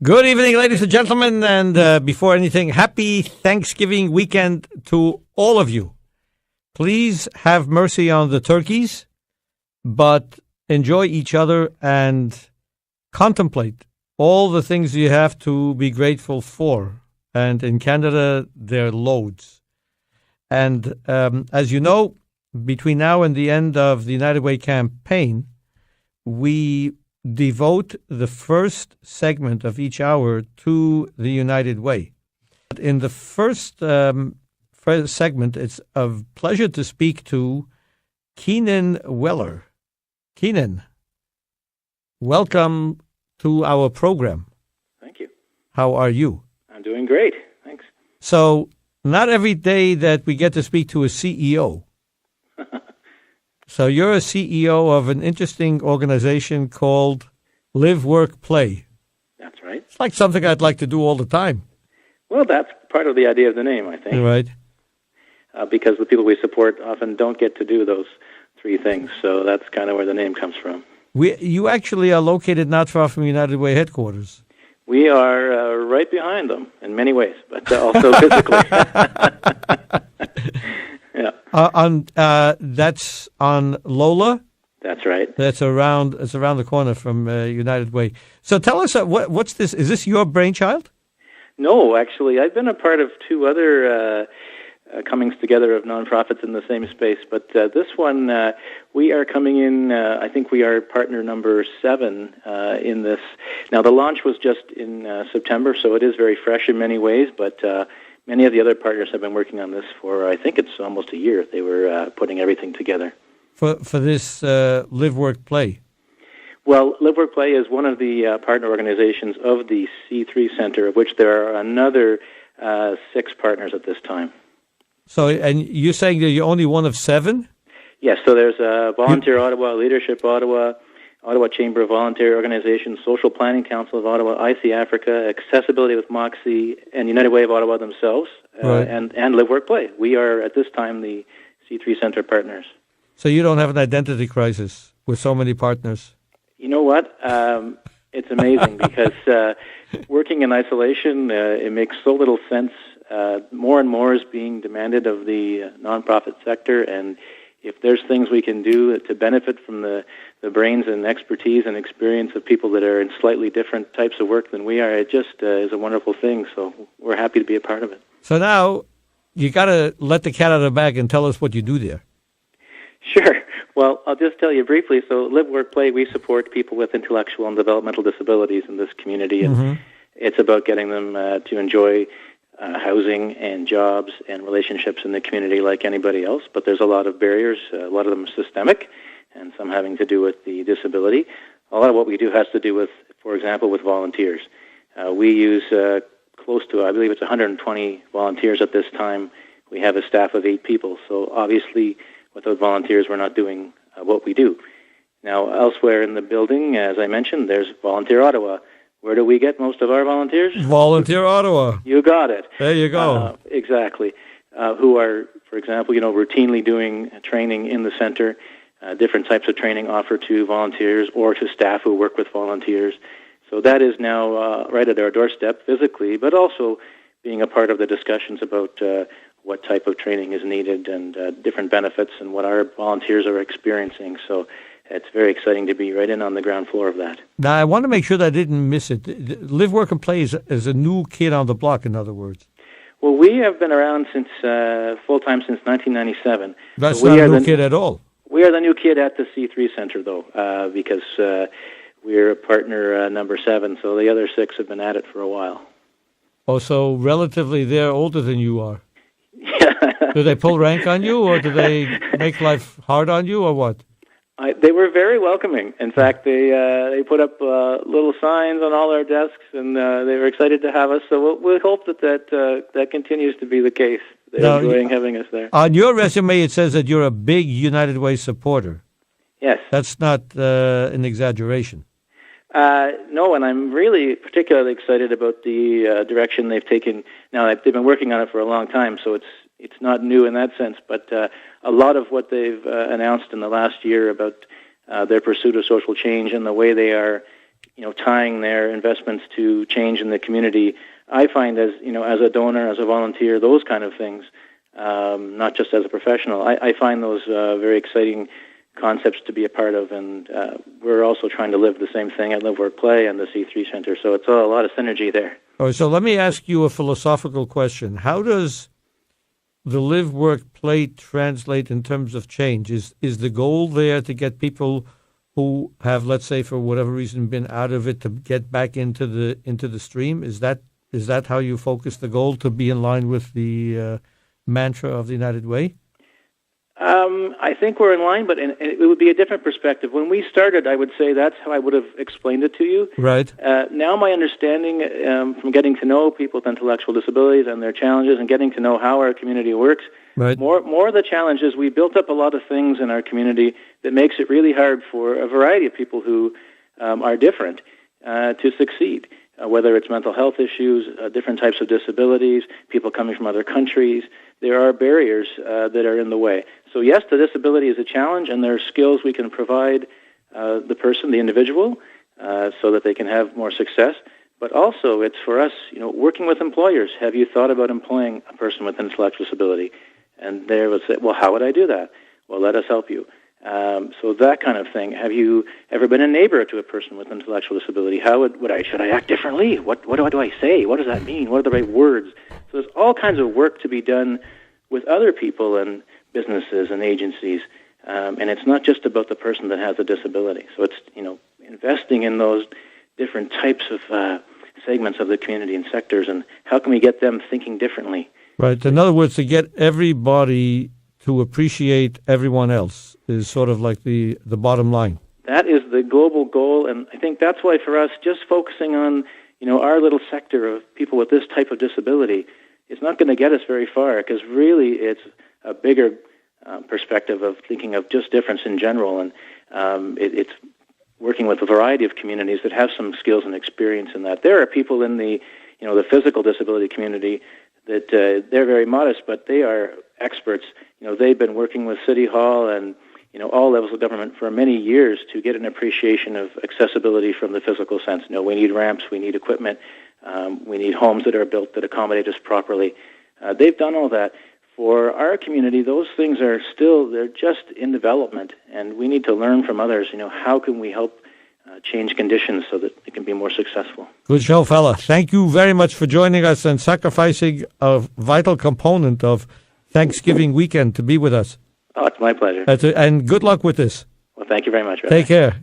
Good evening, ladies and gentlemen, and before anything, happy Thanksgiving weekend to all of you. Please have mercy on the turkeys, but enjoy each other and contemplate all the things you have to be grateful for. And in Canada, there are loads. And as you know, between now and the end of the United Way campaign, we devote the first segment of each hour to the United Way. In the first segment, it's a pleasure to speak to Keenan Wellar. Keenan, welcome to our program. Thank you. How are you? I'm doing great. Thanks. So, not every day that we get to speak to a CEO. So you're a CEO of an interesting organization called LiveWorkPlay. That's right. It's like something I'd like to do all the time. Well, that's part of the idea of the name, I think. Right. Because the people we support often don't get to do those three things, so that's kind of where the name comes from. You actually are located not far from United Way headquarters. We are right behind them in many ways, but also physically. Yeah. That's on Lola. That's right. It's around the corner from United Way. So tell us, what's this? Is this your brainchild? No, actually, I've been a part of two other comings together of nonprofits in the same space, but this one, we are coming in, I think we are partner number 7 in this. Now, the launch was just in September, so it is very fresh in many ways, but many of the other partners have been working on this for, I think it's almost a year. They were putting everything together. For this Live, Work, Play? Well, Live, Work, Play is one of the partner organizations of the C3 Center, of which there are another 6 partners at this time. So, and you're saying that you're only one of 7? Yes, so there's Volunteer Ottawa, Leadership Ottawa, Ottawa Chamber of Voluntary Organizations, Social Planning Council of Ottawa, IC Africa, Accessibility with Moxie, and United Way of Ottawa themselves, right. and Live, Work, Play. We are, at this time, the C3 Center partners. So you don't have an identity crisis with so many partners? You know what? It's amazing because working in isolation, it makes so little sense. More and more is being demanded of the nonprofit sector, and if there's things we can do to benefit from the brains and expertise and experience of people that are in slightly different types of work than we are, it just is a wonderful thing. So we're happy to be a part of it. So now you got to let the cat out of the bag and tell us what you do there. Sure. Well, I'll just tell you briefly. So Live, Work, Play, we support people with intellectual and developmental disabilities in this community, and it's about getting them to enjoy housing and jobs and relationships in the community like anybody else. But there's a lot of barriers, a lot of them systemic, and some having to do with the disability. A lot of what we do has to do with, for example, with volunteers. We use close to, I believe it's 120 volunteers at this time. We have a staff of 8 people. So obviously, without volunteers, we're not doing what we do. Now, elsewhere in the building, as I mentioned, there's Volunteer Ottawa. Where do we get most of our volunteers? Volunteer Ottawa. You got it. There you go. Exactly. Who are, for example, routinely doing training in the center, different types of training offered to volunteers or to staff who work with volunteers. So that is now right at our doorstep physically, but also being a part of the discussions about what type of training is needed and different benefits and what our volunteers are experiencing. So it's very exciting to be right in on the ground floor of that. Now, I want to make sure that I didn't miss it. Live, Work, and Play is a new kid on the block, in other words. Well, we have been around since full-time since 1997. That's not a new kid at all. We are the new kid at the C3 Center, though, because we're partner number 7, so the other 6 have been at it for a while. Oh, so relatively they're older than you are. Yeah. Do they pull rank on you, or do they make life hard on you, or what? They were very welcoming. In fact, they put up little signs on all our desks, and they were excited to have us. So we'll hope that continues to be the case. They're enjoying having us there. On your resume, it says that you're a big United Way supporter. Yes. That's not an exaggeration. No, and I'm really particularly excited about the direction they've taken. Now, they've been working on it for a long time, so it's not new in that sense, but a lot of what they've announced in the last year about their pursuit of social change and the way they are tying their investments to change in the community. I find as a donor, as a volunteer, those kind of things, not just as a professional, I find those very exciting concepts to be a part of, and we're also trying to live the same thing at LiveWorkPlay and the C3 Center, so it's a lot of synergy there. All right, so let me ask you a philosophical question. How does the LiveWorkPlay translate in terms of change? Is the goal there to get people who have, let's say, for whatever reason, been out of it to get back into the stream? Is that how you focus the goal, to be in line with the mantra of the United Way? I think we're in line, but it would be a different perspective. When we started, I would say that's how I would have explained it to you. Right. Now my understanding from getting to know people with intellectual disabilities and their challenges and getting to know how our community works, right. More of the challenge is we built up a lot of things in our community that makes it really hard for a variety of people who are different to succeed. Whether it's mental health issues, different types of disabilities, people coming from other countries, there are barriers that are in the way. So yes, the disability is a challenge, and there are skills we can provide the person, the individual, so that they can have more success. But also, it's for us, working with employers. Have you thought about employing a person with intellectual disability? And they would say, well, how would I do that? Well, let us help you. So that kind of thing. Have you ever been a neighbor to a person with intellectual disability? How should I act differently? What do I say? What does that mean? What are the right words? So there's all kinds of work to be done with other people and businesses and agencies, and it's not just about the person that has a disability. So it's investing in those different types of segments of the community and sectors, and how can we get them thinking differently? Right. In other words, to get everybody to appreciate everyone else is sort of like the bottom line. That is the global goal, and I think that's why for us, just focusing on our little sector of people with this type of disability is not going to get us very far, because really it's a bigger perspective of thinking of just difference in general, and it's working with a variety of communities that have some skills and experience in that. There are people in the the physical disability community that they're very modest, but they are experts. They've been working with City Hall and all levels of government for many years to get an appreciation of accessibility from the physical sense. We need ramps, we need equipment, we need homes that are built that accommodate us properly. They've done all that. For our community, those things they're just in development, and we need to learn from others, how can we help change conditions so that it can be more successful. Good show, fella. Thank you very much for joining us and sacrificing a vital component of Thanksgiving weekend to be with us. Oh, it's my pleasure. And good luck with this. Well, thank you very much, Rabbi. Take care.